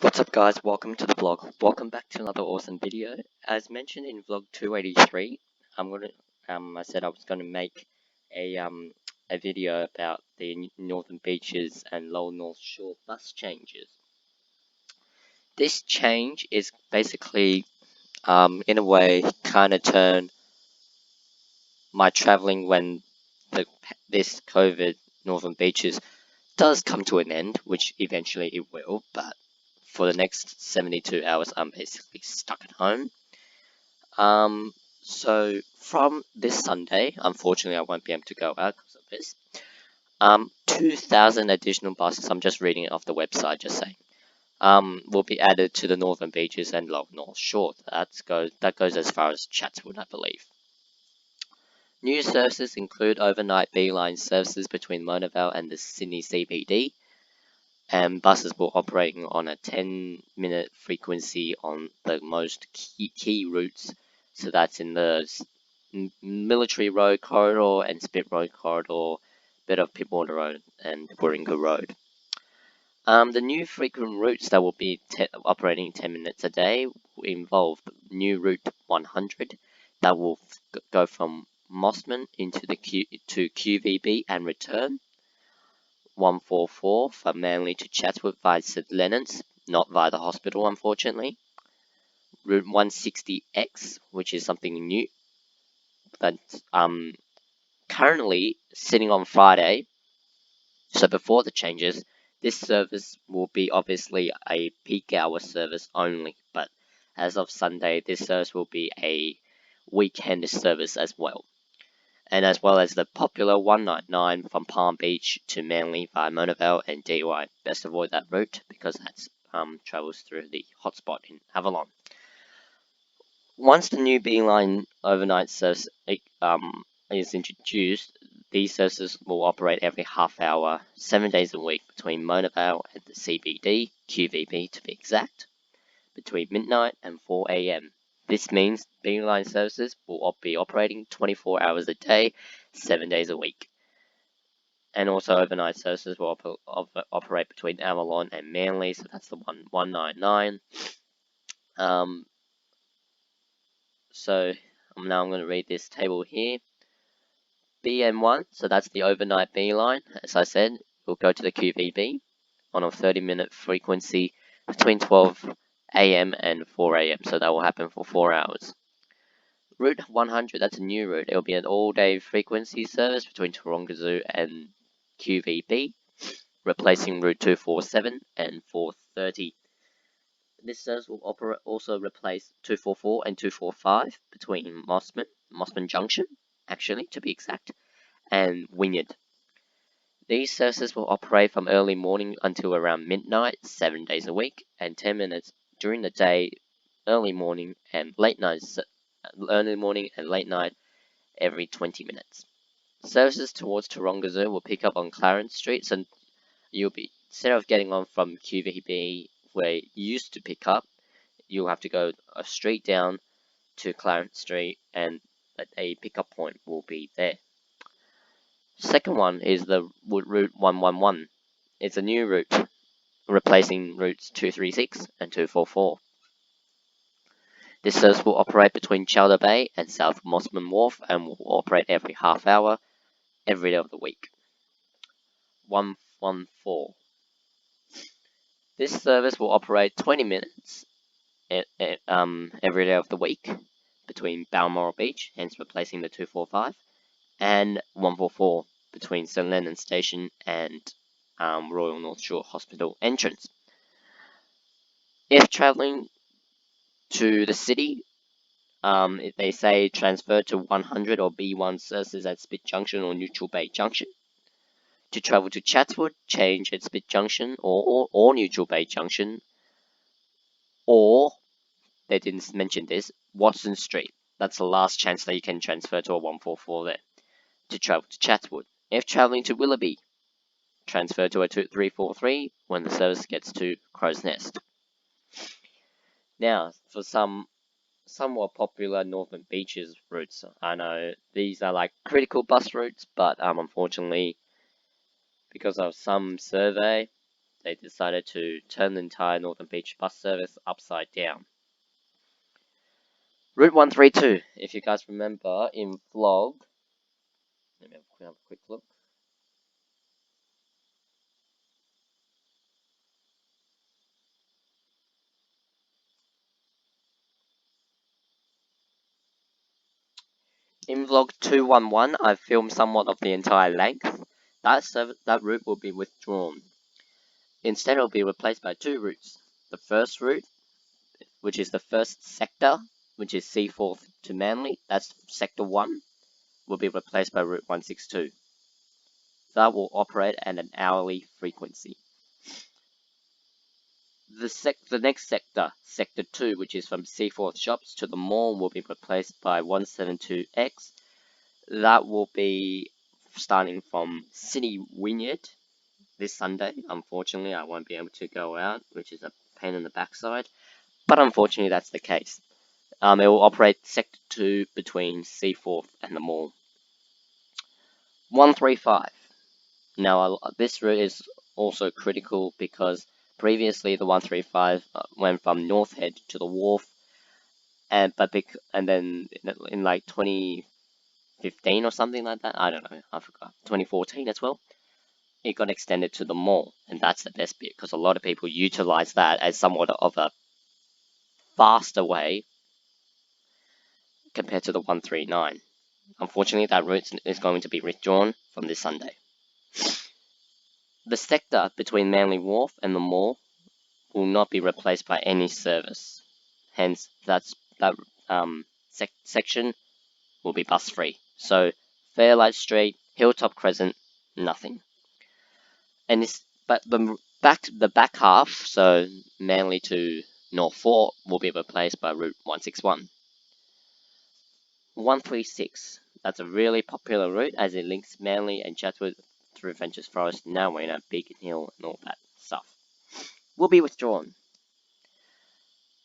What's up guys, welcome to the vlog. Welcome back to another awesome video. As mentioned in vlog 283, I said I was gonna make a video about the Northern Beaches and Lower North Shore bus changes. This change is basically in a way kinda turn my travelling when this COVID Northern Beaches does come to an end, which eventually it will, but for the next 72 hours I'm basically stuck at home. So from this Sunday, unfortunately I won't be able to go out because of this. 2,000 additional buses, I'm just reading it off the website, just saying, will be added to the Northern Beaches and Lower North Shore. That goes as far as Chatswood, I believe. New services include overnight Beeline services between Mona Vale and the Sydney CBD, and buses will operate on a 10-minute frequency on the most key routes. So that's in the Military Road corridor and Spit Road corridor, bit of Pipwater Road and Warringah Road. The new frequent routes that will be operating 10 minutes a day will involve new route 100 that will go from Mossman into to QVB and return. 144 from Manly to Chatswood via St Leonard's, not via the hospital, unfortunately. Route 160X, which is something new, but currently sitting on Friday. So before the changes, this service will be obviously a peak hour service only, but as of Sunday, this service will be a weekend service as well. And as well as the popular 199 from Palm Beach to Manly via Mona Vale and DY. Best avoid that route because that travels through the hotspot in Avalon. Once the new Beeline overnight service is introduced, these services will operate every half hour, 7 days a week between Mona Vale and the CBD, QVB to be exact, between midnight and 4 a.m. This means Beeline services will be operating 24 hours a day, 7 days a week. And also overnight services will operate between Avalon and Manly, so that's the 199. So now I'm going to read this table here. BM1, so that's the overnight Beeline, as I said, will go to the QVB on a 30-minute frequency between 12 a.m. and 4 a.m. So that will happen for 4 hours. Route 100, that's a new route. It will be an all-day frequency service between Taronga Zoo and QVB, replacing Route 247 and 430. This service will also replace 244 and 245 between Mossman Junction, actually, to be exact, and Wynyard. These services will operate from early morning until around midnight, 7 days a week, and 10 minutes during the day, early morning and late night every 20 minutes. Services towards Taronga Zoo will pick up on Clarence Street, so you'll be, instead of getting on from QVB where you used to pick up, you'll have to go a street down to Clarence Street and a pickup point will be there. Second one is the Route 111. It's a new route, replacing routes 236 and 244. This service will operate between Chowder Bay and South Mossman Wharf and will operate every half hour, every day of the week. 114. This service will operate 20 minutes every day of the week between Balmoral Beach, hence replacing the 245, and 144 between St Leonard's Station and Royal North Shore Hospital entrance. If travelling to the city, if they say transfer to 100 or B1 services at Spit Junction or Neutral Bay Junction. To travel to Chatswood, change at Spit Junction or Neutral Bay Junction, or, they didn't mention this, Watson Street. That's the last chance that you can transfer to a 144 there. To travel to Chatswood. If travelling to Willoughby, transfer to a 343 when the service gets to Crow's Nest. Now, for some somewhat popular Northern Beaches routes, I know these are like critical bus routes, but unfortunately, because of some survey, they decided to turn the entire Northern Beach bus service upside down. Route 132, if you guys remember in vlog, let me have a quick look. In vlog 211, I filmed somewhat of the entire length. That route will be withdrawn. Instead, it will be replaced by two routes. The first route, which is the first sector, which is Seaforth to Manly, that's sector 1, will be replaced by Route 162. That will operate at an hourly frequency. The next sector, sector 2, which is from Seaforth Shops to the mall, will be replaced by 172X. That will be starting from City Wynyard this Sunday. Unfortunately, I won't be able to go out, which is a pain in the backside. But unfortunately, that's the case. It will operate sector 2 between Seaforth and the mall. 135. Now, this route is also critical because previously the 135 went from North Head to the wharf, and then in like 2015 or something like that, I don't know, I forgot, 2014 as well, it got extended to the mall, and that's the best bit because a lot of people utilize that as somewhat of a faster way compared to the 139. Unfortunately, that route is going to be withdrawn from this Sunday. The sector between Manly Wharf and the mall will not be replaced by any service. Hence, that section will be bus free. So, Fairlight Street, Hilltop Crescent, nothing. But the back half, so Manly to North Fort, will be replaced by Route 161. 136. That's a really popular route as it links Manly and Chatswood through Venture Forest, Narweena, Beacon Hill, and all that stuff. Will be withdrawn.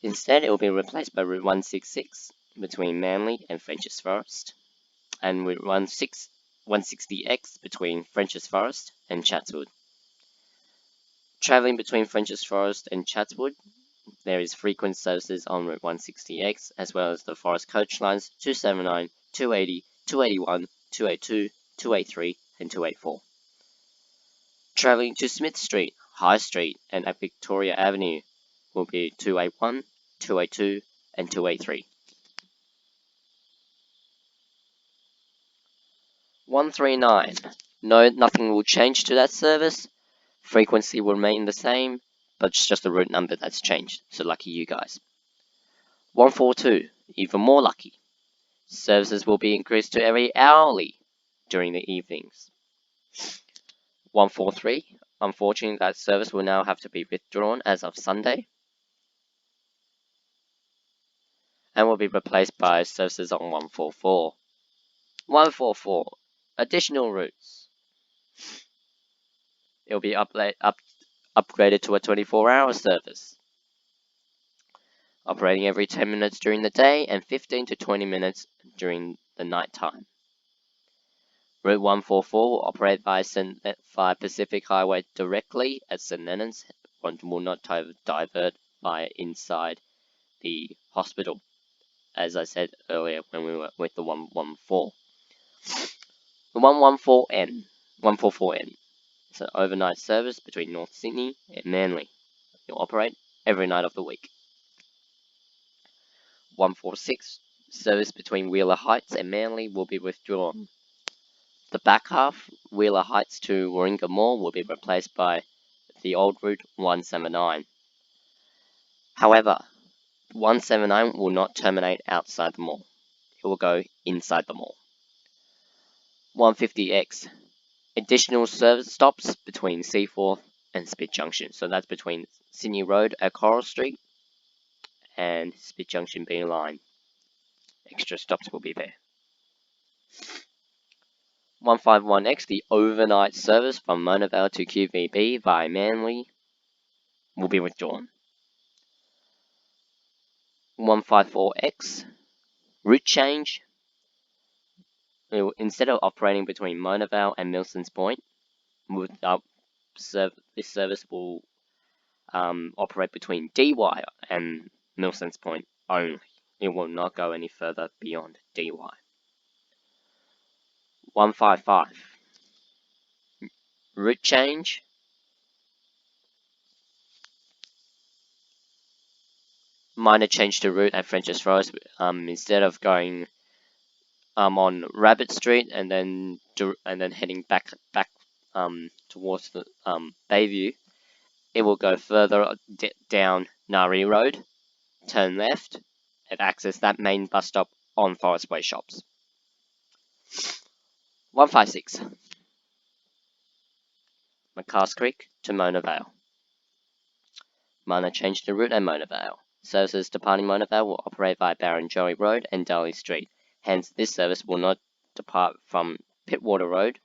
Instead, it will be replaced by Route 166 between Manly and Frenchs Forest, and Route 160X between Frenchs Forest and Chatswood. Travelling between Frenchs Forest and Chatswood, there is frequent services on Route 160X, as well as the Forest Coach Lines 279, 280, 281, 282, 283, and 284. Travelling to Smith Street, High Street, and at Victoria Avenue will be 281, 282, and 283. 139. No, nothing will change to that service. Frequency will remain the same, but it's just the route number that's changed. So lucky you guys. 142. Even more lucky. Services will be increased to every hourly during the evenings. 143. Unfortunately, that service will now have to be withdrawn as of Sunday, and will be replaced by services on 144. 144. Additional routes. It will be upgraded to a 24-hour service, operating every 10 minutes during the day and 15 to 20 minutes during the night time. Route 144 will operate via Pacific Highway directly at St. Leonard's. One will not divert via inside the hospital, as I said earlier when we were with the 114. The 144N. It's an overnight service between North Sydney and Manly. It will operate every night of the week. 146. Service between Wheeler Heights and Manly will be withdrawn. The back half, Wheeler Heights to Warringah Mall, will be replaced by the old route 179. However, 179 will not terminate outside the mall. It will go inside the mall. 150X. Additional service stops between Seaforth and Spit Junction. So that's between Sydney Road at Coral Street and Spit Junction B line. Extra stops will be there. 151X, the overnight service from Mona Vale to QVB via Manly, will be withdrawn. 154X, route change. Instead of operating between Mona Vale and Milsons Point, this service will operate between DY and Milsons Point only. It will not go any further beyond DY. 155. Route change. Minor change to route at French's Forest. Instead of going on Rabbit Street and then heading back towards the Bayview, it will go further down Nari Road, turn left, and access that main bus stop on Forest Way Shops. 156. McCarrs Creek to Mona Vale. Minor change to route at Mona Vale. Services departing Mona Vale will operate via Barrenjoey Road and Darley Street. Hence, this service will not depart from Pittwater Road.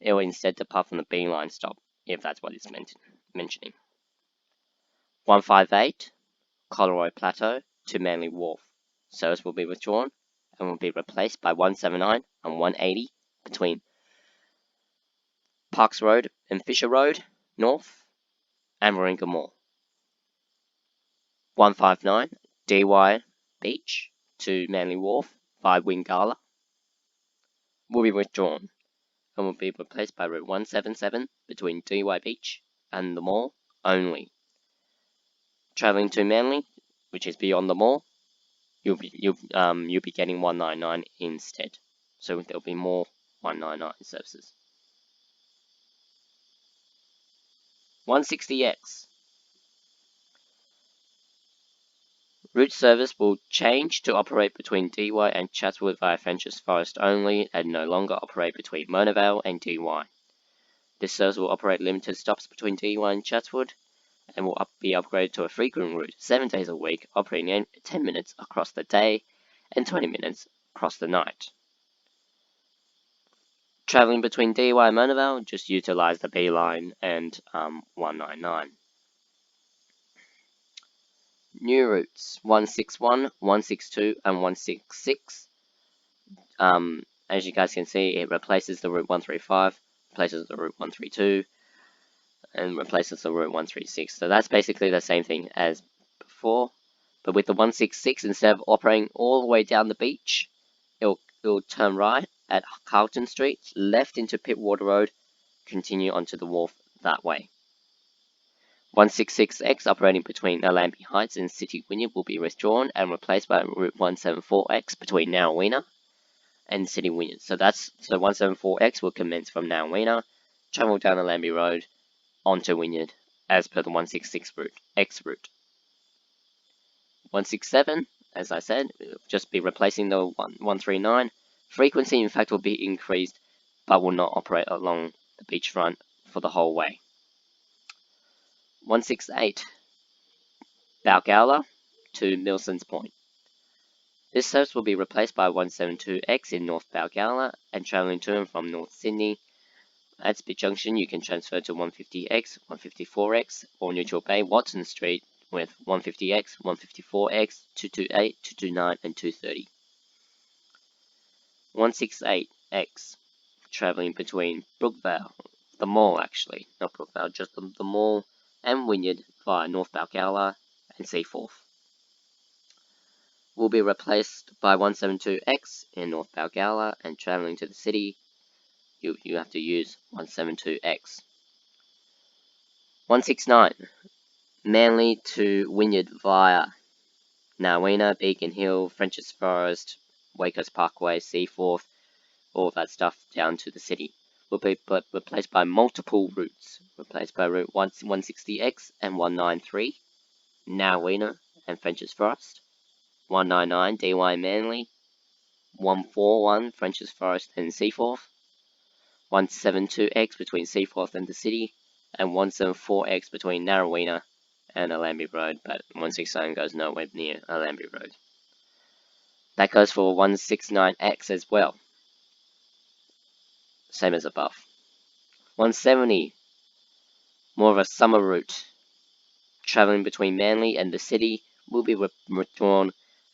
It will instead depart from the B line stop, if that's what it's mentioning. 158. Coleroy Plateau to Manly Wharf. Service will be withdrawn and will be replaced by 179 and 180 between Parks Road and Fisher Road North and Warringah Mall. 159 DY Beach to Manly Wharf via Wingala will be withdrawn and will be replaced by Route 177 between DY Beach and the mall only. Travelling to Manly, which is beyond the mall, you'll be getting 199 instead. So there'll be more 199 services. 160X. Route service will change to operate between DY and Chatswood via French's Forest only and no longer operate between Mona Vale and DY. This service will operate limited stops between DY and Chatswood and will be upgraded to a frequent route 7 days a week, operating 10 minutes across the day and 20 minutes across the night. Travelling between DY and Mona Vale, just utilise the B line and 199. New routes 161, 162, and 166. As you guys can see, it replaces the route 135, replaces the route 132, and replaces the route 136. So that's basically the same thing as before, but with the 166, instead of operating all the way down the beach, it'll turn right at Carlton Street, left into Pittwater Road, continue onto the wharf that way. 166X operating between Allambie Heights and City Wynyard will be withdrawn and replaced by Route 174X between Narrowena and City Wynyard. So 174X will commence from Narrowena, travel down Allambie Road onto Wynyard as per the 166 X route. 167, as I said, will just be replacing the 139. Frequency, in fact, will be increased, but will not operate along the beachfront for the whole way. 168 Balgowlah to Milsons Point. This service will be replaced by 172X in North Balgowlah and travelling to and from North Sydney. At Spit Junction, you can transfer to 150X, 154X, or Neutral Bay, Watson Street with 150X, 154X, 228, 229, and 230. 168X, travelling between Brookvale, the mall actually, not Brookvale, just the mall, and Wynyard via North Balgowlah and Seaforth. Will be replaced by 172X in North Balgowlah and travelling to the city, you have to use 172X. 169 Manly to Wynyard via Narrowena, Beacon Hill, French's Forest, Wakehurst Parkway, Seaforth, all that stuff down to the city. Will be replaced by multiple routes, replaced by route 160X and 193, Narrowena and French's Forest, 199 DY Manly, 141 French's Forest and Seaforth, 172X between Seaforth and the city, and 174X between Narrowena and Allambie Road, but 169 goes nowhere near Allambie Road. That goes for 169X as well. Same as above. 170, more of a summer route, travelling between Manly and the city, will be withdrawn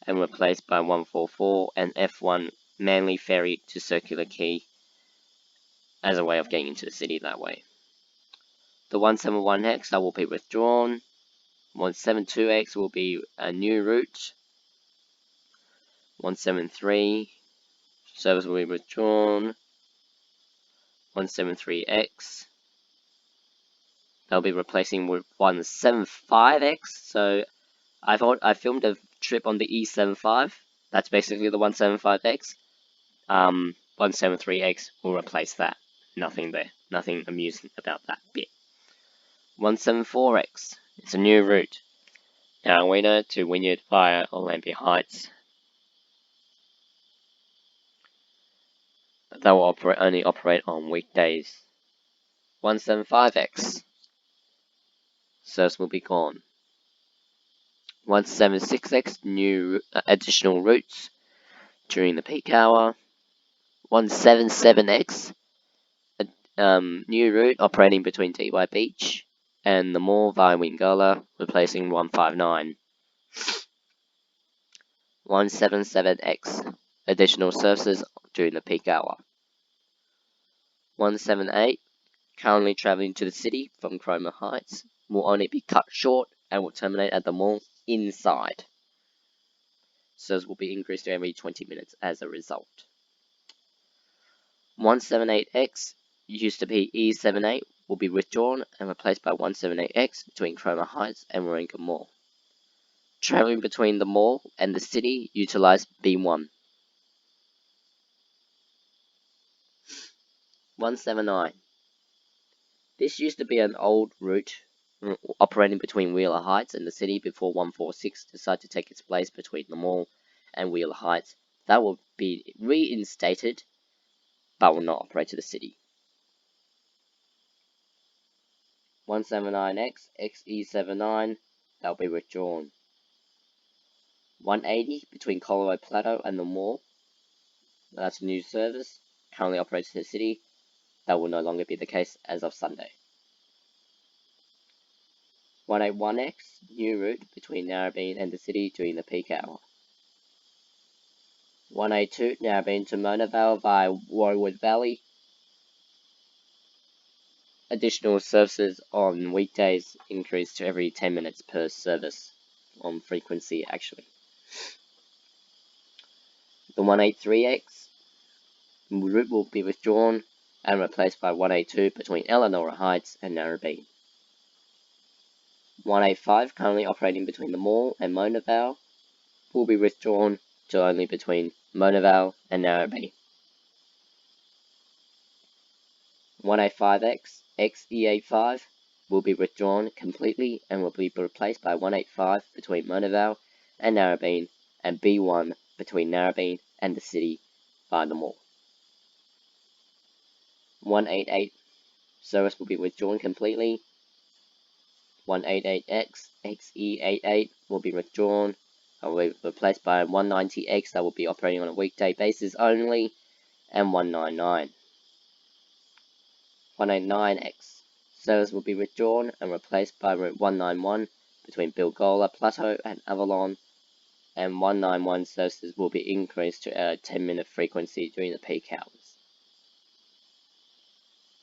and replaced by 144 and F1 Manly Ferry to Circular Quay as a way of getting into the city that way. The 171X that will be withdrawn. 172X will be a new route. 173 service will be withdrawn. 173X they'll be replacing with 175X. So I filmed a trip on the E75. That's basically the 175X. 173X will replace that. Nothing there. Nothing amusing about that bit. 174X. It's a new route. Narrowena to Wynyard via Olympia Heights. That will only operate on weekdays. 175X. Service will be gone. 176X, new additional routes during the peak hour. 177X, new route operating between Dee Why Beach and the mall via Wingala, replacing 159. 177X, additional services during the peak hour. 178, currently travelling to the city from Cromer Heights, will only be cut short and will terminate at the mall inside. Service will be increased to every 20 minutes as a result. 178X, used to be E78, will be withdrawn and replaced by 178X between Cromer Heights and Warringah Mall. Travelling between the mall and the city, utilise B1. 179. This used to be an old route operating between Wheeler Heights and the city before 146 decided to take its place between the mall and Wheeler Heights. That will be reinstated, but will not operate to the city. 179X, XE79, that will be withdrawn. 180 between Colorado Plateau and the mall, that's a new service, currently operates to the city. That will no longer be the case as of Sunday. 181X, new route between Narrabeen and the city during the peak hour. 182, Narrabeen to Mona Vale via Warwood Valley. Additional services on weekdays increased to every 10 minutes per service on frequency actually. The 183X route will be withdrawn and replaced by 182 between Eleanor Heights and Narrabeen. 185, currently operating between the mall and Mona Vale, will be withdrawn to only between Mona Vale and Narrabeen. 185X, XE85 will be withdrawn completely and will be replaced by 185 between Mona Vale and Narrabeen and B1 between Narrabeen and the city via the mall. 188 service will be withdrawn completely. 188X, XE88 will be withdrawn and will be replaced by 190X that will be operating on a weekday basis only, and 199. 189X service will be withdrawn and replaced by route 191 between Bilgola Plateau and Avalon, and 191 services will be increased to a 10-minute frequency during the peak hours.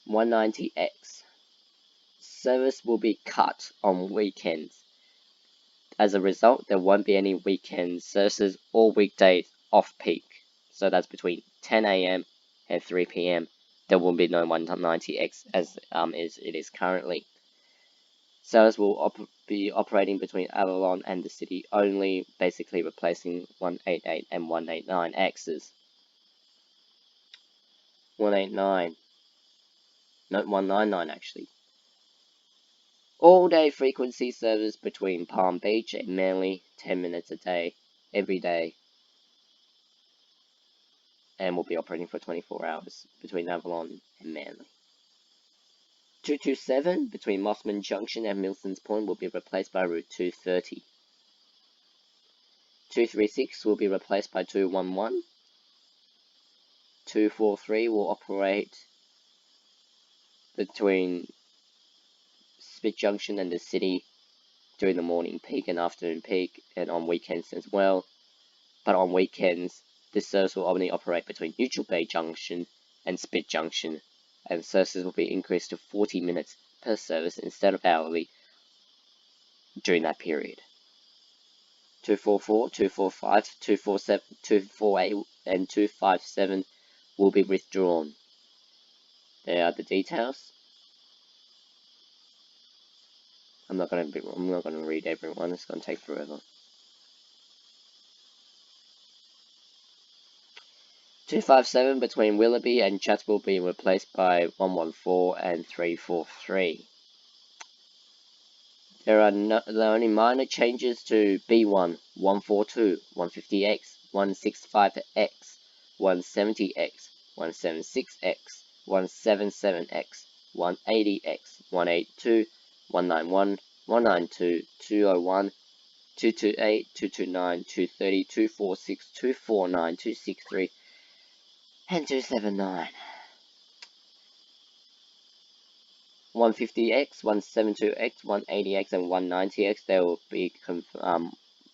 190X service will be cut on weekends. As a result, there won't be any weekend services or weekdays off-peak. So that's between 10 AM and 3 PM. There will be no 190X as it is currently. Service will be operating between Avalon and the city only, basically replacing 188 and 189Xs. 189. No, 199 actually. All-day frequency service between Palm Beach and Manly, 10 minutes a day, every day. And will be operating for 24 hours between Avalon and Manly. 227 between Mossman Junction and Milsons Point will be replaced by route 230. 236 will be replaced by 211. 243 will operate between Spit Junction and the city during the morning peak and afternoon peak, and on weekends as well. But on weekends, this service will only operate between Neutral Bay Junction and Spit Junction, and services will be increased to 40 minutes per service instead of hourly during that period. 244, 245, 247, 248, and 257 will be withdrawn. There are the details. I'm not going to read everyone. It's going to take forever. 257 between Willoughby and Chatswood will be replaced by 114 and 343. There are only minor changes to B1, 142, 150X, 165X, 170X, 176X, 177X, 180X, 182, 191, 192, 201, 228, 229, 230, 246, 249, 263, and 279. 150X, 172X, 180X, and 190X. They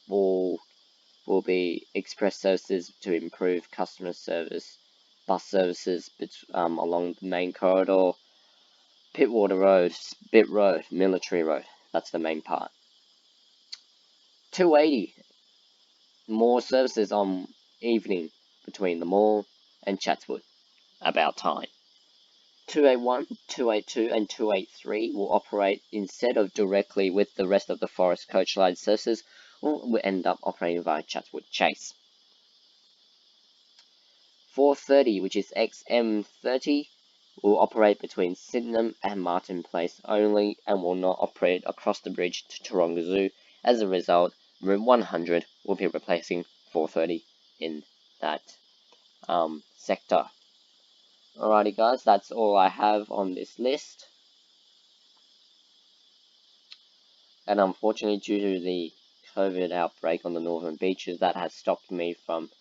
will be express services to improve customer service, bus services along the main corridor, Pittwater Road, Spit Road, Military Road. That's the main part. 280, more services on evening between the mall and Chatswood. About time. 281, 282, and 283 will operate instead of directly with the rest of the Forest Coach Line services, will end up operating via Chatswood Chase. 430, which is XM30, will operate between Sydenham and Martin Place only and will not operate across the bridge to Taronga Zoo. As a result, Route 100 will be replacing 430 in that sector. Alrighty guys, that's all I have on this list. And unfortunately, due to the COVID outbreak on the northern beaches, that has stopped me from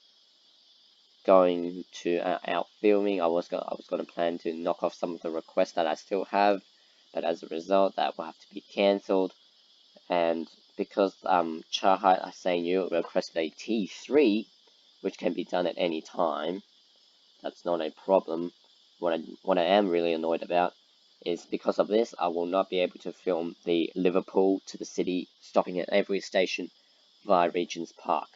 going to out filming. I was going to plan to knock off some of the requests that I still have, but as a result, that will have to be cancelled. And because Charhite are saying you requested a T3, which can be done at any time, that's not a problem. What I am really annoyed about is because of this, I will not be able to film the Liverpool to the city, stopping at every station via Regent's Park.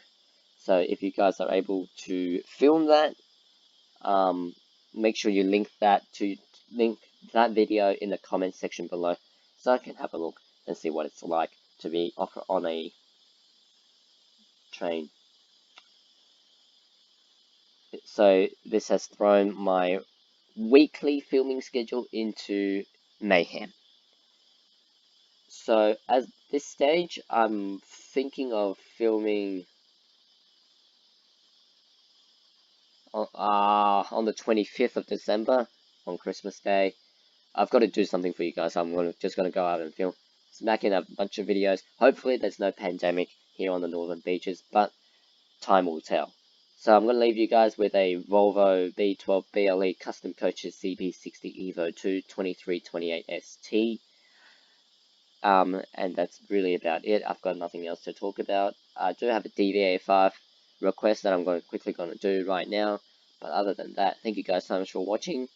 So if you guys are able to film that, make sure you link that video in the comment section below, so I can have a look and see what it's like to be on a train. So this has thrown my weekly filming schedule into mayhem. So at this stage, I'm thinking of filming on the 25th of December, on Christmas Day. I've got to do something for you guys. So I'm just going to go out and film, smack in a bunch of videos. Hopefully there's no pandemic here on the northern beaches, but time will tell. So I'm going to leave you guys with a Volvo B12 BLE Custom Coaches CB60 Evo 2 2328 ST. And that's really about it. I've got nothing else to talk about. I do have a DVA5 request that I'm quickly going to do right now. But other than that, thank you guys so much for watching.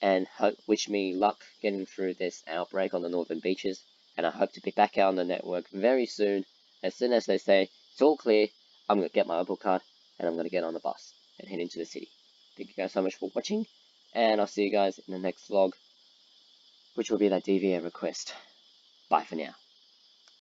And wish me luck getting through this outbreak on the northern beaches. And I hope to be back out on the network very soon. As soon as they say it's all clear, I'm going to get my Opal card and I'm going to get on the bus and head into the city. Thank you guys so much for watching. And I'll see you guys in the next vlog, which will be that DVA request. Bye for now.